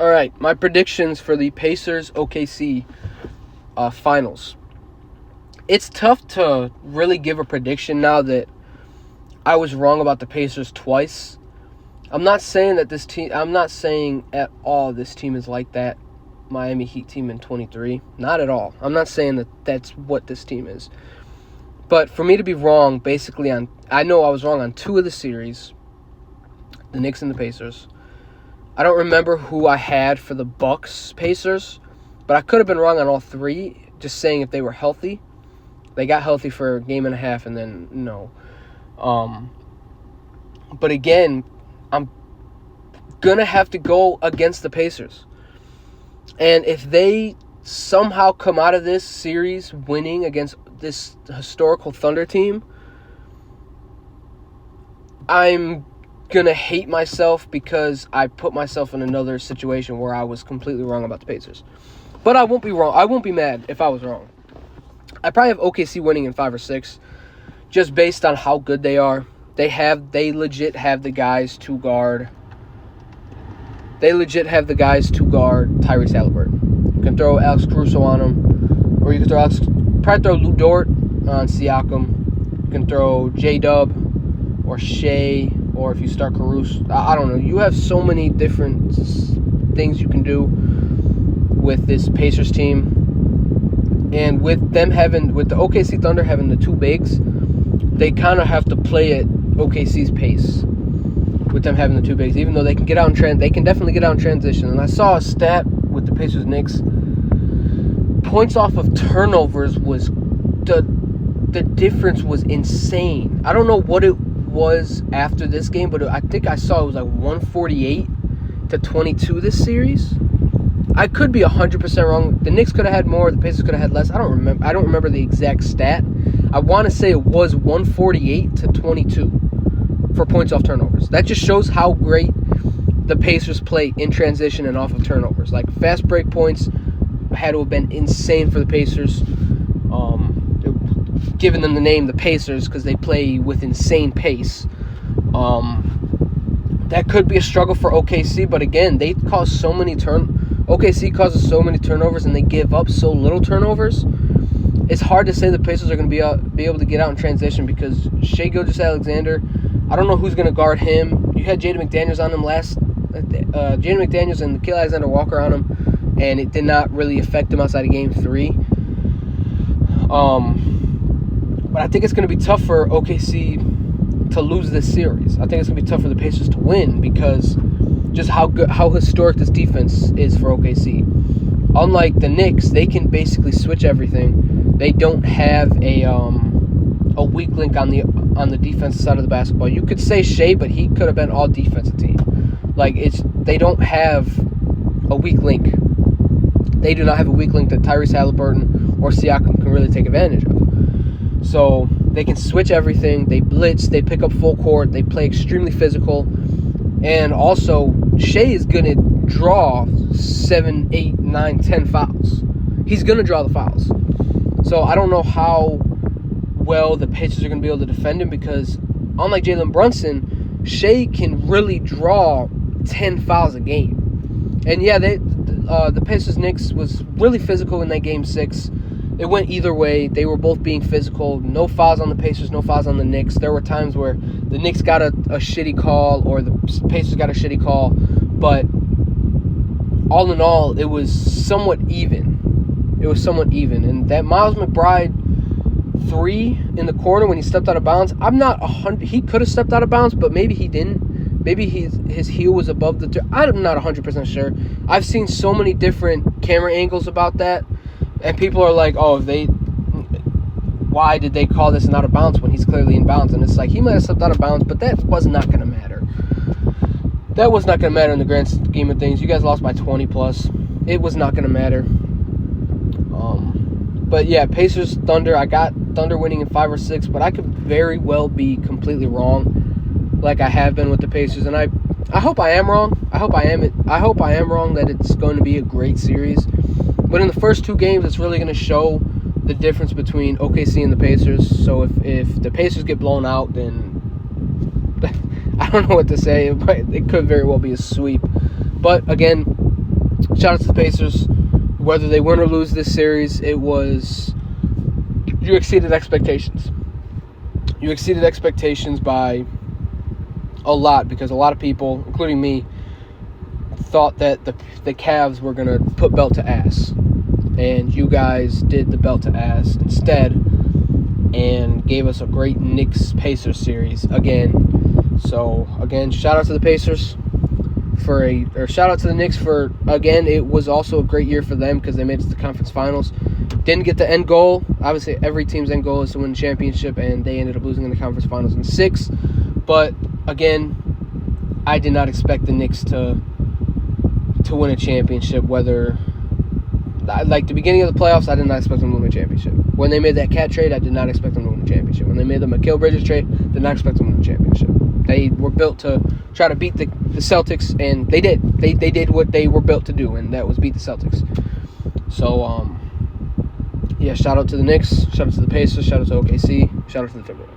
All right, my predictions for the Pacers OKC finals. It's tough to really give a prediction now that I was wrong about the Pacers twice. I'm not saying at all this team is like that Miami Heat team in 23. Not at all. I'm not saying that that's what this team is. But for me to be wrong, basically I know I was wrong on 2 of the series, the Knicks and the Pacers. I don't remember who I had for the Bucks Pacers, but I could have been wrong on all 3, just saying if they were healthy. They got healthy for a game and a half and then no. But again, I'm going to have to go against the Pacers. And if they somehow come out of this series winning against this historical Thunder team, I'm going to hate myself because I put myself in another situation where I was completely wrong about the Pacers. But I won't be wrong. I won't be mad if I was wrong. I probably have OKC winning in 5 or 6 just based on how good they are. They legit have the guys to guard. Tyrese Halliburton. You can throw Alex Caruso on him, or you can probably throw Lou Dort on Siakam. You can throw J-Dub or Shea, or if you start Caruso, I don't know. You have so many different things you can do with this Pacers team. And with the OKC Thunder having the 2 bigs, they kind of have to play at OKC's pace with them having the 2 bigs. Even though they can get out in they can definitely get out in transition. And I saw a stat with the Pacers Knicks. Points off of turnovers was the difference was insane. I don't know what it was after this game, but I think I saw it was like 148 to 22 this series. I could be 100% wrong. The Knicks could have had more. The Pacers could have had less. I don't remember the exact stat. I want to say it was 148 to 22 for points off turnovers. That just shows how great the Pacers play in transition and off of turnovers. Like, fast break points had to have been insane for the Pacers. Giving them the name the Pacers because they play with insane pace. That could be a struggle for OKC, but again, they cause so many OKC causes so many turnovers and they give up so little turnovers. It's hard to say the Pacers are going to be able to get out in transition because Shai Gilgeous-Alexander, I don't know who's going to guard him. You had Jaden McDaniels on him Jaden McDaniels and Nickeil Alexander-Walker on him, and it did not really affect him outside of Game 3. But I think it's going to be tough for OKC to lose this series. I think it's going to be tough for the Pacers to win because just how historic this defense is for OKC. Unlike the Knicks, they can basically switch everything. They don't have a weak link on the defensive side of the basketball. You could say Shea, but he could have been all defensive team. They don't have a weak link. They do not have a weak link that Tyrese Halliburton or Siakam can really take advantage of. So they can switch everything. They blitz. They pick up full court. They play extremely physical. And also, Shea is going to draw 7, 8, 9, 10 fouls. He's going to draw the fouls. So I don't know how well the Pacers are going to be able to defend him because unlike Jalen Brunson, Shea can really draw 10 fouls a game. And yeah, the Pacers-Knicks was really physical in that Game 6. It went either way. They were both being physical. No fouls on the Pacers, no fouls on the Knicks. There were times where the Knicks got a shitty call or the Pacers got a shitty call. But all in all, it was somewhat even. And that Miles McBride 3 in the corner when he stepped out of bounds, he could have stepped out of bounds, but maybe he didn't. Maybe his heel was above the I'm not 100% sure. I've seen so many different camera angles about that. And people are like, why did they call this an out of bounds when he's clearly in bounds? And it's like, he might have stepped out of bounds, but that was not going to matter. That was not going to matter in the grand scheme of things. You guys lost by 20 plus. It was not going to matter. But yeah, Pacers, Thunder. I got Thunder winning in 5 or 6, but I could very well be completely wrong, like I have been with the Pacers. And I hope I am wrong. I hope I am wrong that it's going to be a great series. But in the first 2 games, it's really going to show the difference between OKC and the Pacers. So if the Pacers get blown out, then I don't know what to say. It could very well be a sweep. But again, shout out to the Pacers. Whether they win or lose this series, you exceeded expectations. You exceeded expectations by a lot, because a lot of people, including me, thought that the Cavs were going to put belt to ass. And you guys did the belt to ass instead and gave us a great Knicks-Pacers series again. So, again, shout out to the Pacers shout out to the Knicks for, again, it was also a great year for them because they made it to the conference finals. Didn't get the end goal. Obviously, every team's end goal is to win the championship, and they ended up losing in the conference finals in 6. But, again, I did not expect the Knicks to win a championship, whether... Like, the beginning of the playoffs, I did not expect them to win a championship. When they made that Cat trade, I did not expect them to win a championship. When they made the Mikal Bridges trade, did not expect them to win a championship. They were built to try to beat the Celtics, and they did. They did what they were built to do, and that was beat the Celtics. So, yeah, shout out to the Knicks, shout out to the Pacers, shout out to OKC, shout out to the Timberwolves.